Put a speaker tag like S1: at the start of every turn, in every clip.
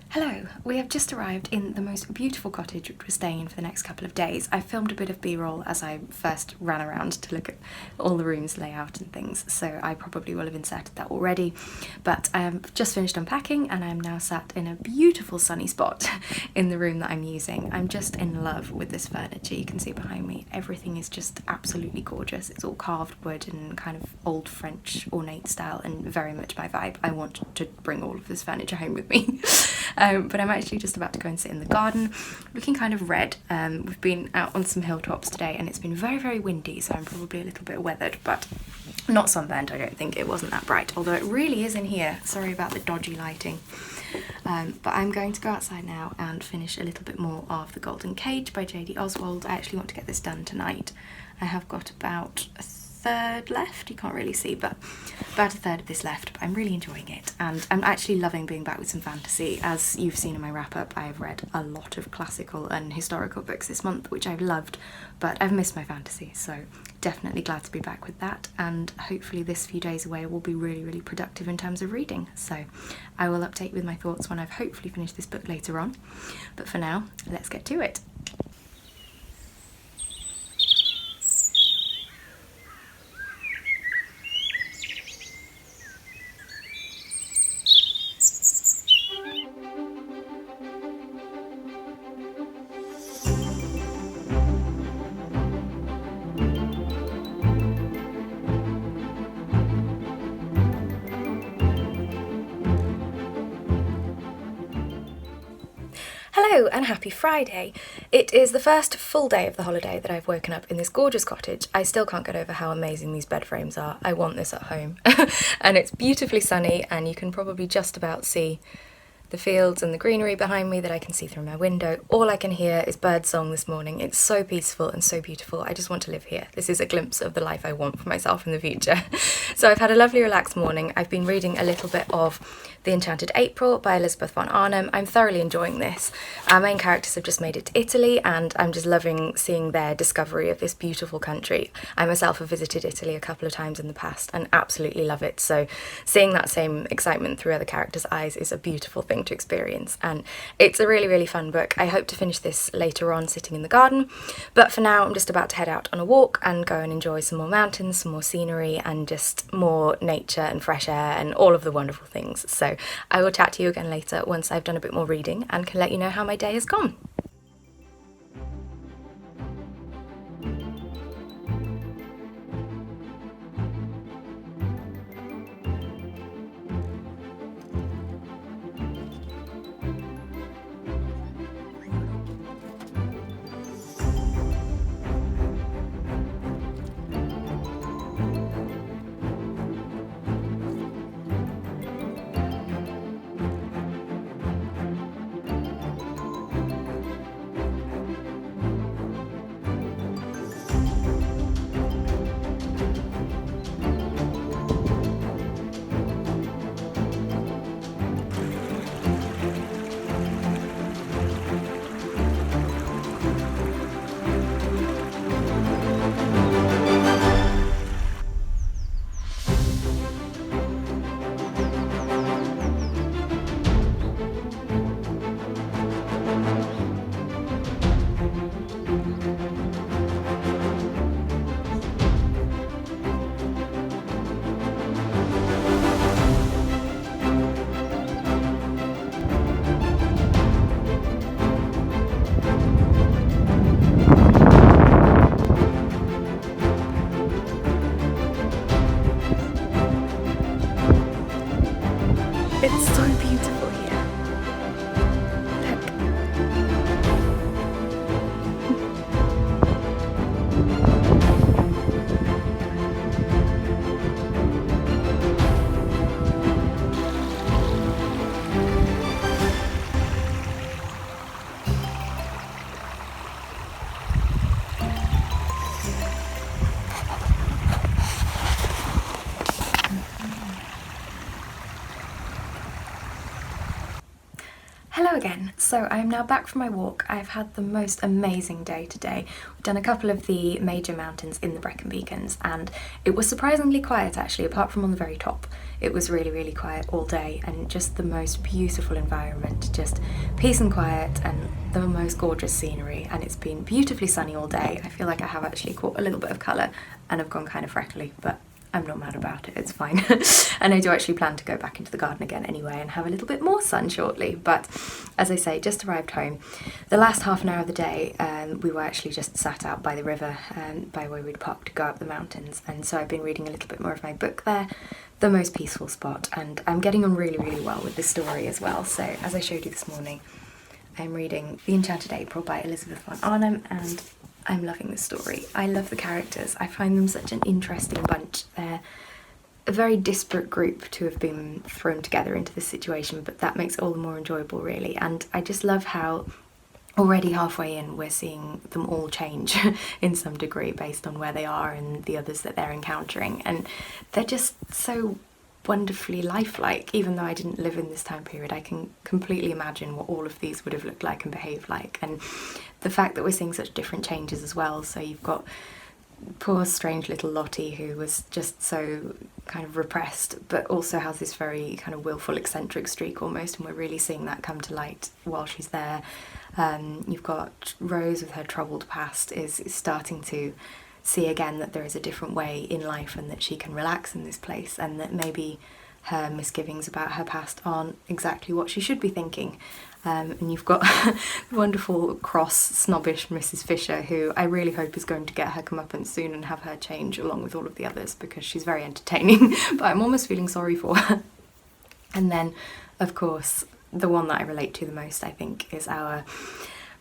S1: Hello, we have just arrived in the most beautiful cottage which we're staying in for the next couple of days. I filmed a bit of B-roll as I first ran around to look at all the rooms layout and things, so I probably will have inserted that already. But I have just finished unpacking and I'm now sat in a beautiful sunny spot in the room that I'm using. I'm just in love with this furniture. You can see behind me, everything is just absolutely gorgeous. It's all carved wood and kind of old French ornate style and very much my vibe. I want to bring all of this furniture home with me. But I'm actually just about to go and sit in the garden, looking kind of red. We've been out on some hilltops today and it's been very, very windy, so I'm probably a little bit weathered, but not sunburned, I don't think. It wasn't that bright, although it really is in here. Sorry about the dodgy lighting. But I'm going to go outside now and finish a little bit more of The Golden Cage by J.D. Oswald. I actually want to get this done tonight. I have got about a third left, you can't really see, but about a third of this left, but I'm really enjoying it and I'm actually loving being back with some fantasy. As you've seen in my wrap up, I have read a lot of classical and historical books this month, which I've loved, but I've missed my fantasy, so definitely glad to be back with that, and hopefully this few days away will be really, really productive in terms of reading. So I will update with my thoughts when I've hopefully finished this book later on, but for now, let's get to it. Hello and happy Friday. It is the first full day of the holiday that I've woken up in this gorgeous cottage. I still can't get over how amazing these bed frames are. I want this at home. And it's beautifully sunny and you can probably just about see the fields and the greenery behind me that I can see through my window. All I can hear is birdsong this morning. It's so peaceful and so beautiful. I just want to live here. This is a glimpse of the life I want for myself in the future. So I've had a lovely relaxed morning. I've been reading a little bit of The Enchanted April by Elizabeth von Arnhem. I'm thoroughly enjoying this. Our main characters have just made it to Italy and I'm just loving seeing their discovery of this beautiful country. I myself have visited Italy a couple of times in the past and absolutely love it. So seeing that same excitement through other characters' eyes is a beautiful thing to experience, and it's a really, really fun book. I hope to finish this later on sitting in the garden, but for now I'm just about to head out on a walk and go and enjoy some more mountains, some more scenery and just more nature and fresh air and all of the wonderful things. So I will chat to you again later once I've done a bit more reading and can let you know how my day has gone. It's so beautiful here. Hello again. So I'm now back from my walk. I've had the most amazing day today. We've done a couple of the major mountains in the Brecon Beacons and it was surprisingly quiet actually, apart from on the very top. It was really, really quiet all day and just the most beautiful environment, just peace and quiet and the most gorgeous scenery, and it's been beautifully sunny all day. I feel like I have actually caught a little bit of colour and I've gone kind of freckly, but I'm not mad about it, it's fine. And I do actually plan to go back into the garden again anyway and have a little bit more sun shortly. But as I say, just arrived home. The last half an hour of the day we were actually just sat out by the river by where we'd parked to go up the mountains, and so I've been reading a little bit more of my book there, The Most Peaceful Spot, and I'm getting on really, really well with the story as well. So as I showed you this morning, I'm reading The Enchanted April by Elizabeth von Arnhem, and I'm loving this story. I love the characters. I find them such an interesting bunch. They're a very disparate group to have been thrown together into this situation, but that makes it all the more enjoyable really. And I just love how already halfway in we're seeing them all change in some degree based on where they are and the others that they're encountering. And they're just so wonderfully lifelike. Even though I didn't live in this time period, I can completely imagine what all of these would have looked like and behaved like. And the fact that we're seeing such different changes as well. So you've got poor strange little Lottie, who was just so kind of repressed but also has this very kind of willful eccentric streak almost, and we're really seeing that come to light while she's there. You've got Rose with her troubled past is starting to see again that there is a different way in life and that she can relax in this place, and that maybe her misgivings about her past aren't exactly what she should be thinking. And you've got the wonderful, cross, snobbish Mrs. Fisher, who I really hope is going to get her comeuppance soon and have her change along with all of the others, because she's very entertaining, but I'm almost feeling sorry for her. And then, of course, the one that I relate to the most, I think, is our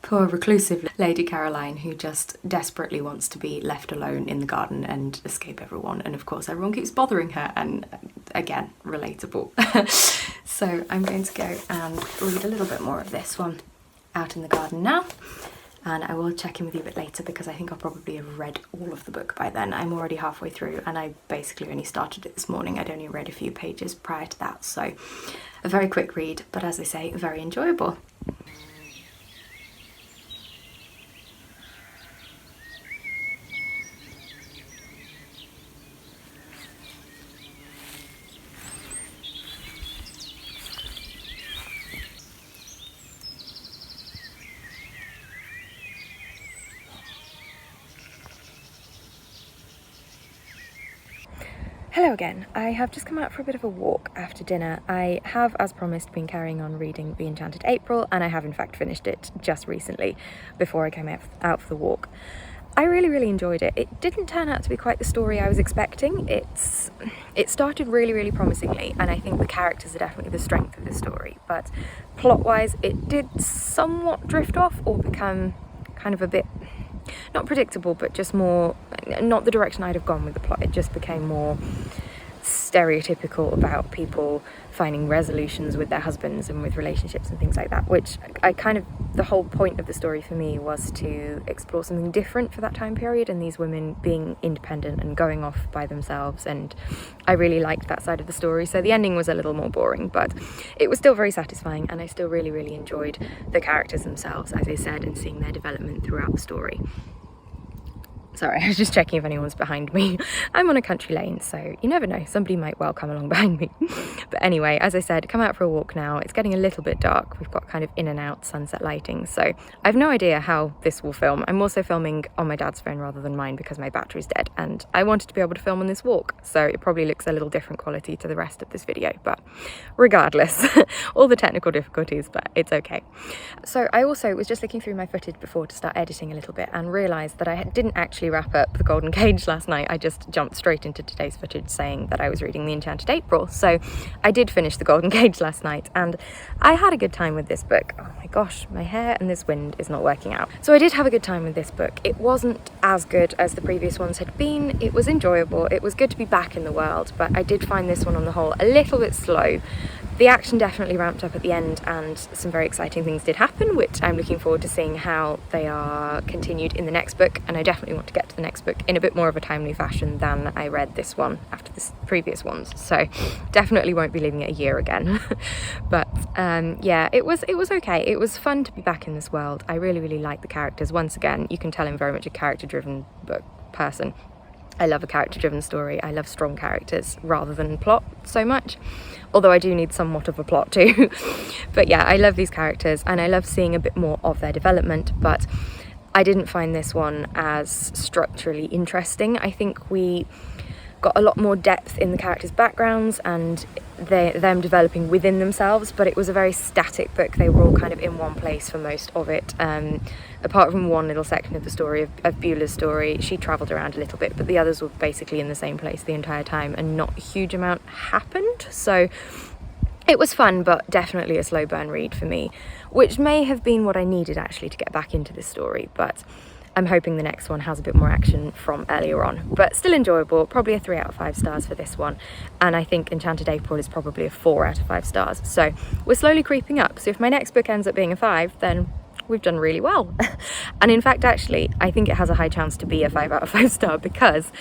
S1: poor reclusive Lady Caroline, who just desperately wants to be left alone in the garden and escape everyone, and of course everyone keeps bothering her, and again, relatable. So I'm going to go and read a little bit more of this one out in the garden now, and I will check in with you a bit later because I think I'll probably have read all of the book by then. I'm already halfway through and I basically only started it this morning. I'd only read a few pages prior to that, so a very quick read, but as I say, very enjoyable. Hello again. I have just come out for a bit of a walk after dinner. I have, as promised, been carrying on reading The Enchanted April, and I have in fact finished it just recently before I came out for the walk. I really, really enjoyed it. It didn't turn out to be quite the story I was expecting. It started really, really promisingly, and I think the characters are definitely the strength of the story, but plot-wise it did somewhat drift off or become kind of a bit, not predictable, but just more, not the direction I'd have gone with the plot. It just became more stereotypical about people finding resolutions with their husbands and with relationships and things like that, which the whole point of the story for me was to explore something different for that time period and these women being independent and going off by themselves, and I really liked that side of the story. So the ending was a little more boring, but it was still very satisfying, and I still really, really enjoyed the characters themselves, as I said, and seeing their development throughout the story. Sorry, I was just checking if anyone's behind me. I'm on a country lane, so you never know, somebody might well come along behind me. But anyway, as I said, come out for a walk now. It's getting a little bit dark. We've got kind of in and out sunset lighting, so I have no idea how this will film. I'm also filming on my dad's phone rather than mine because my battery's dead, and I wanted to be able to film on this walk, so it probably looks a little different quality to the rest of this video, but regardless, all the technical difficulties, but it's okay. So I also was just looking through my footage before to start editing a little bit and realised that I didn't actually actually wrap up the Golden Cage last night, I just jumped straight into today's footage saying that I was reading The Enchanted April. So I did finish the Golden Cage last night, and I had a good time with this book. Oh my gosh, my hair and this wind is not working out. So I did have a good time with this book. It wasn't as good as the previous ones had been. It was enjoyable. It was good to be back in the world, but I did find this one on the whole a little bit slow. The action definitely ramped up at the end, and some very exciting things did happen, which I'm looking forward to seeing how they are continued in the next book, and I definitely want to get to the next book in a bit more of a timely fashion than I read this one after the previous ones, so definitely won't be leaving it a year again. But yeah, it was okay. It was fun to be back in this world. I really like the characters. Once again, you can tell I'm very much a character-driven person. I love a character-driven story. I love strong characters rather than plot so much, although I do need somewhat of a plot too. But yeah, I love these characters and I love seeing a bit more of their development, but I didn't find this one as structurally interesting. I think we got a lot more depth in the characters' backgrounds and them developing within themselves, but it was a very static book. They were all kind of in one place for most of it, apart from one little section of the story of Beulah's story. She travelled around a little bit, but the others were basically in the same place the entire time and not a huge amount happened. So it was fun, but definitely a slow burn read for me, which may have been what I needed actually to get back into this story, but I'm hoping the next one has a bit more action from earlier on, but still enjoyable. Probably a 3 out of 5 stars for this one, and I think Enchanted April is probably a 4 out of 5 stars. So we're slowly creeping up. So if my next book ends up being a 5, then we've done really well. And in fact, actually, I think it has a high chance to be a 5 out of 5 star, because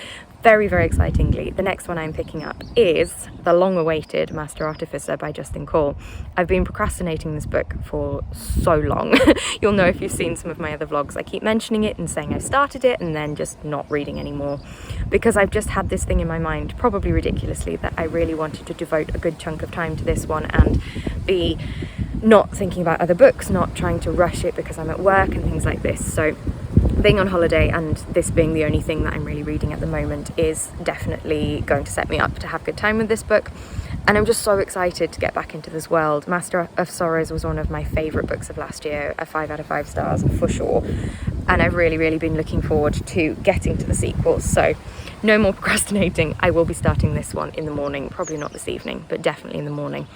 S1: very excitingly, the next one I'm picking up is the long-awaited Master Artificer by Justin Call. I've been procrastinating this book for so long. You'll know if you've seen some of my other vlogs. I keep mentioning it and saying I've started it and then just not reading anymore, because I've just had this thing in my mind, probably ridiculously, that I really wanted to devote a good chunk of time to this one and be not thinking about other books, not trying to rush it because I'm at work and things like this. So being on holiday and this being the only thing that I'm really reading at the moment is definitely going to set me up to have a good time with this book. And I'm just so excited to get back into this world. Master of Sorrows was one of my favourite books of last year, a 5 out of 5 stars for sure. And I've really been looking forward to getting to the sequels. So no more procrastinating. I will be starting this one in the morning, probably not this evening, but definitely in the morning.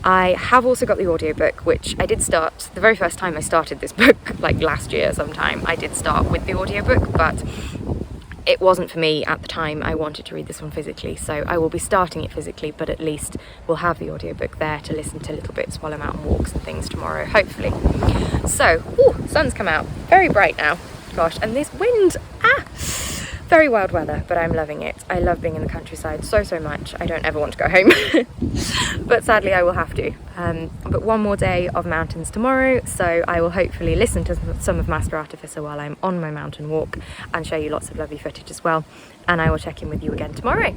S1: I have also got the audiobook, which I did start the very first time I started this book, like last year sometime. I did start with the audiobook, but it wasn't for me at the time. I wanted to read this one physically, so I will be starting it physically, but at least we'll have the audiobook there to listen to little bits while I'm out on walks and things tomorrow, hopefully. So, sun's come out, very bright now, gosh, and this wind, very wild weather, but I'm loving it. I love being in the countryside so much. I don't ever want to go home, but sadly I will have to. But one more day of mountains tomorrow, so I will hopefully listen to some of Master Artificer while I'm on my mountain walk and show you lots of lovely footage as well. And I will check in with you again tomorrow.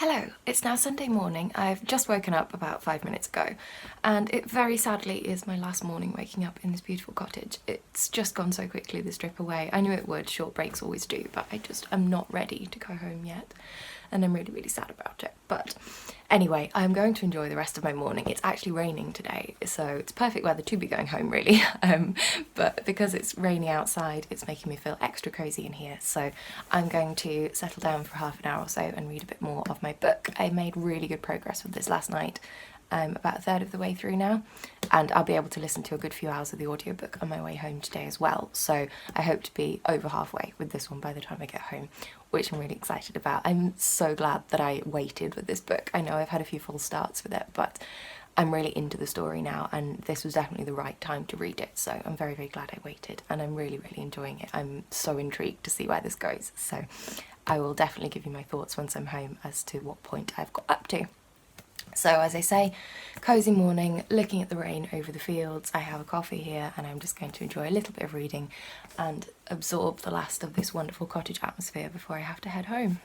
S1: Hello, it's now Sunday morning. I've just woken up about 5 minutes ago, and it very sadly is my last morning waking up in this beautiful cottage. It's just gone so quickly, this trip away. I knew it would, short breaks always do, but I just am not ready to go home yet, and I'm really sad about it. But Anyway, I'm going to enjoy the rest of my morning. It's actually raining today, so it's perfect weather to be going home really. But because it's raining outside, it's making me feel extra cosy in here. So I'm going to settle down for half an hour or so and read a bit more of my book. I made really good progress with this last night. I'm about a third of the way through now, and I'll be able to listen to a good few hours of the audiobook on my way home today as well. So I hope to be over halfway with this one by the time I get home, which I'm really excited about. I'm so glad that I waited with this book. I know I've had a few false starts with it, but I'm really into the story now, and this was definitely the right time to read it. So I'm very, very glad I waited, and I'm really, really enjoying it. I'm so intrigued to see where this goes. So I will definitely give you my thoughts once I'm home as to what point I've got up to. So as I say, cosy morning, looking at the rain over the fields. I have a coffee here and I'm just going to enjoy a little bit of reading and absorb the last of this wonderful cottage atmosphere before I have to head home.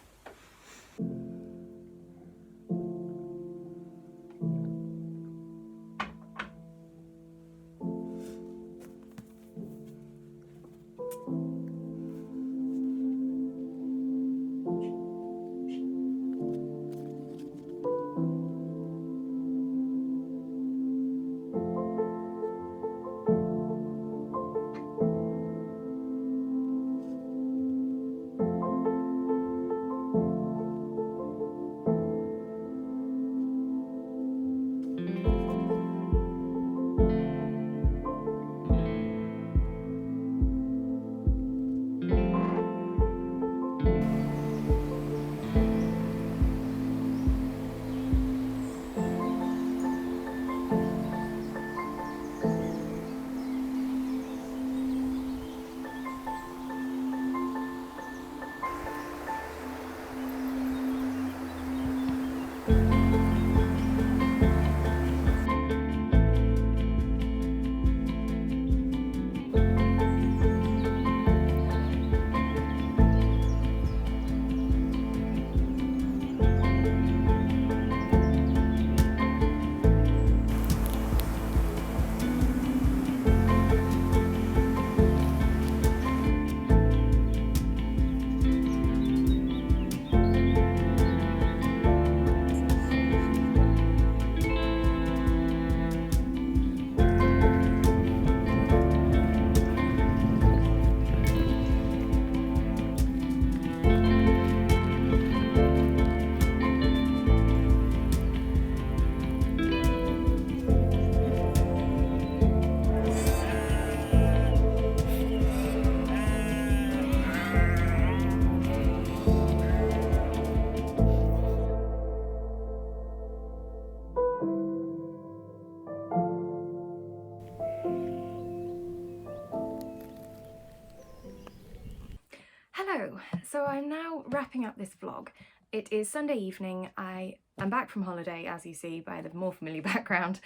S1: Hello, so I'm now wrapping up this vlog. It is Sunday evening. I am back from holiday, as you see by the more familiar background.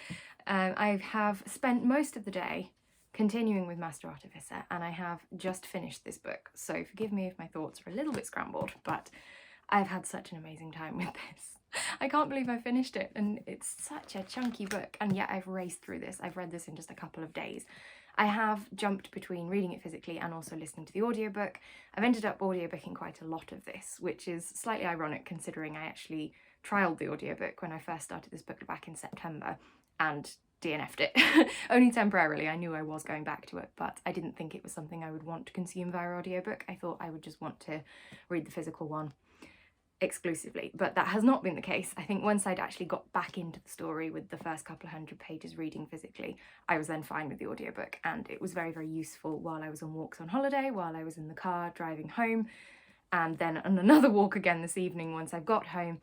S1: I have spent most of the day continuing with Master Artificer, and I have just finished this book. So forgive me if my thoughts are a little bit scrambled, but I've had such an amazing time with this. I can't believe I finished it, and it's such a chunky book, and yet I've raced through this. I've read this in just a couple of days. I have jumped between reading it physically and also listening to the audiobook. I've ended up audiobooking quite a lot of this, which is slightly ironic considering I actually trialled the audiobook when I first started this book back in September and DNF'd it. Only temporarily. I knew I was going back to it, but I didn't think it was something I would want to consume via audiobook. I thought I would just want to read the physical one exclusively, but that has not been the case. I think once I'd actually got back into the story with the first couple of hundred pages reading physically, I was then fine with the audiobook, and it was very, very useful while I was on walks on holiday, while I was in the car driving home, and then on another walk again this evening once I've got home,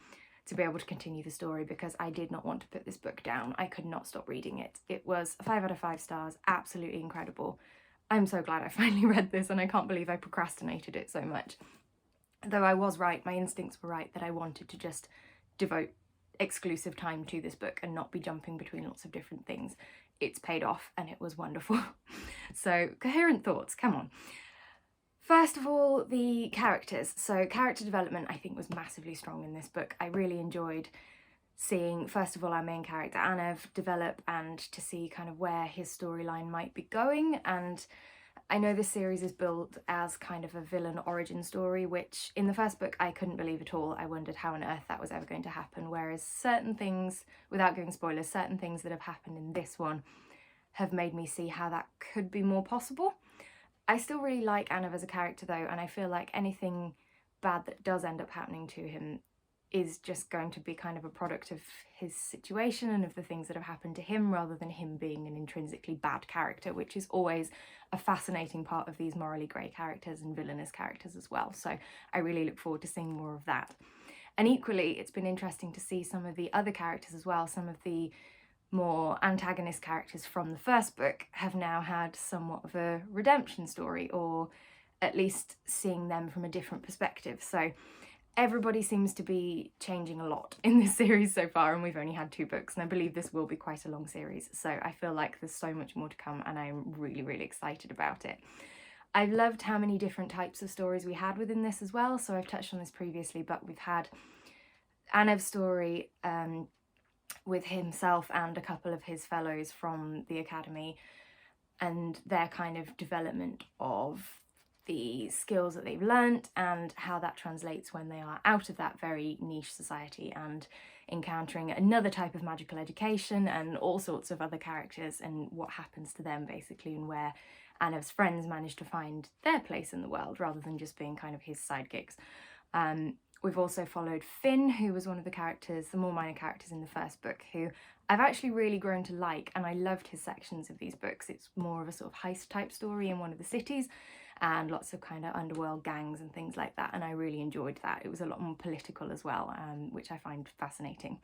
S1: to be able to continue the story, because I did not want to put this book down. I could not stop reading it. It was 5 out of 5 stars, absolutely incredible. I'm so glad I finally read this, and I can't believe I procrastinated it so much. Though I was right, my instincts were right, that I wanted to just devote exclusive time to this book and not be jumping between lots of different things. It's paid off and it was wonderful. So, coherent thoughts, come on. First of all, the characters. So character development I think was massively strong in this book. I really enjoyed seeing, first of all, our main character Anev develop and to see kind of where his storyline might be going, and I know this series is built as kind of a villain origin story, which in the first book I couldn't believe at all. I wondered how on earth that was ever going to happen, whereas certain things, without giving spoilers, certain things that have happened in this one have made me see how that could be more possible. I still really like Anav as a character though, and I feel like anything bad that does end up happening to him is just going to be kind of a product of his situation and of the things that have happened to him, rather than him being an intrinsically bad character, which is always a fascinating part of these morally grey characters and villainous characters as well. So I really look forward to seeing more of that. And equally, it's been interesting to see some of the other characters as well. Some of the more antagonist characters from the first book have now had somewhat of a redemption story, or at least seeing them from a different perspective. So everybody seems to be changing a lot in this series so far, and we've only had 2 books, and I believe this will be quite a long series, so I feel like there's so much more to come, and I'm really, really excited about it. I've loved how many different types of stories we had within this as well, so I've touched on this previously, but we've had Anav's story with himself and a couple of his fellows from the academy, and their kind of development of the skills that they've learnt and how that translates when they are out of that very niche society and encountering another type of magical education and all sorts of other characters, and what happens to them basically, and where Anav's friends manage to find their place in the world rather than just being kind of his sidekicks. We've also followed Finn, who was one of the characters, the more minor characters in the first book, who I've actually really grown to like, and I loved his sections of these books. It's more of a sort of heist type story in one of the cities, and lots of kind of underworld gangs and things like that, and I really enjoyed that. It was a lot more political as well, which I find fascinating.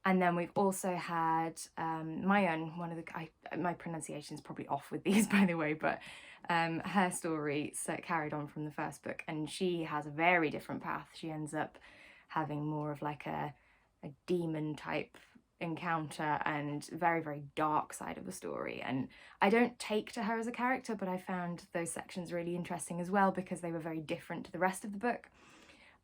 S1: And then we've also had Mayan, one of the, my pronunciation's probably off with these by the way, but her story carried on from the first book, and she has a very different path. She ends up having more of like a demon type encounter and very, very dark side of the story, and I don't take to her as a character, but I found those sections really interesting as well because they were very different to the rest of the book.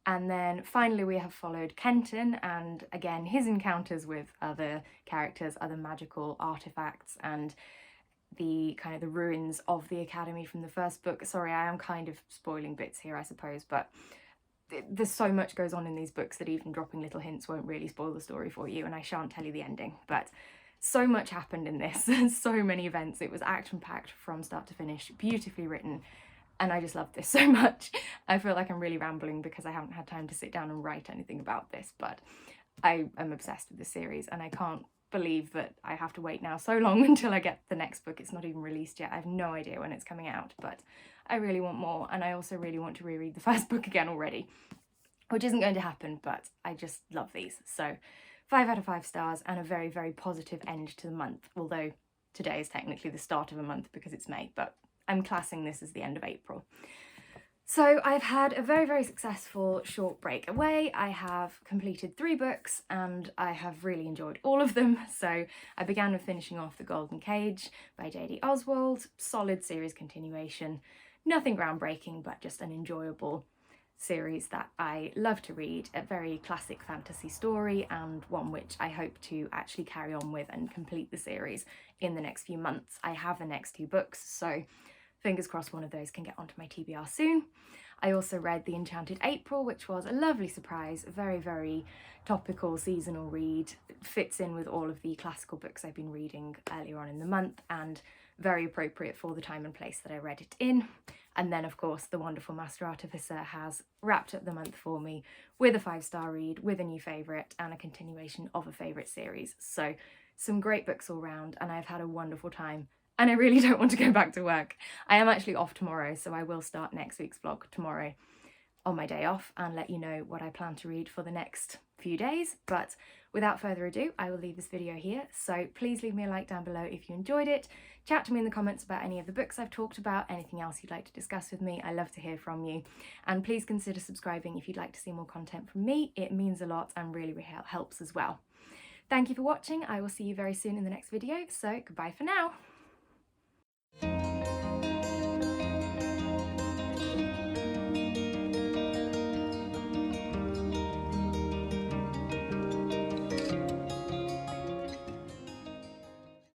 S1: And then finally we have followed Kenton, and again his encounters with other characters, other magical artifacts, and the kind of the ruins of the academy from the first book. Sorry, I am kind of spoiling bits here I suppose, but there's so much goes on in these books that even dropping little hints won't really spoil the story for you, and I shan't tell you the ending, but so much happened in this. So many events. It was action-packed from start to finish, beautifully written, and I just love this so much. I feel like I'm really rambling because I haven't had time to sit down and write anything about this, but I am obsessed with this series, and I can't believe that I have to wait now so long until I get the next book. It's not even released yet. I have no idea when it's coming out, but I really want more, and I also really want to reread the first book again already, which isn't going to happen, but I just love these. So 5 out of 5 stars, and a very, very positive end to the month, although today is technically the start of a month because it's May, but I'm classing this as the end of April. So I've had a very, very successful short break away. I have completed 3 books and I have really enjoyed all of them. So I began with finishing off The Golden Cage by J.D. Oswald. Solid series continuation. Nothing groundbreaking, but just an enjoyable series that I love to read. A very classic fantasy story, and one which I hope to actually carry on with and complete the series in the next few months. I have the next 2 books, so fingers crossed one of those can get onto my TBR soon. I also read The Enchanted April, which was a lovely surprise, a very, very topical seasonal read. It fits in with all of the classical books I've been reading earlier on in the month, and very appropriate for the time and place that I read it in. And then, of course, The Wonderful Master Artificer has wrapped up the month for me with a 5-star read, with a new favourite, and a continuation of a favourite series. So some great books all round, and I've had a wonderful time. And I really don't want to go back to work. I am actually off tomorrow, so I will start next week's vlog tomorrow on my day off and let you know what I plan to read for the next few days. But without further ado, I will leave this video here. So please leave me a like down below if you enjoyed it. Chat to me in the comments about any of the books I've talked about, anything else you'd like to discuss with me. I love to hear from you. And please consider subscribing if you'd like to see more content from me. It means a lot and really, really helps as well. Thank you for watching. I will see you very soon in the next video. So goodbye for now.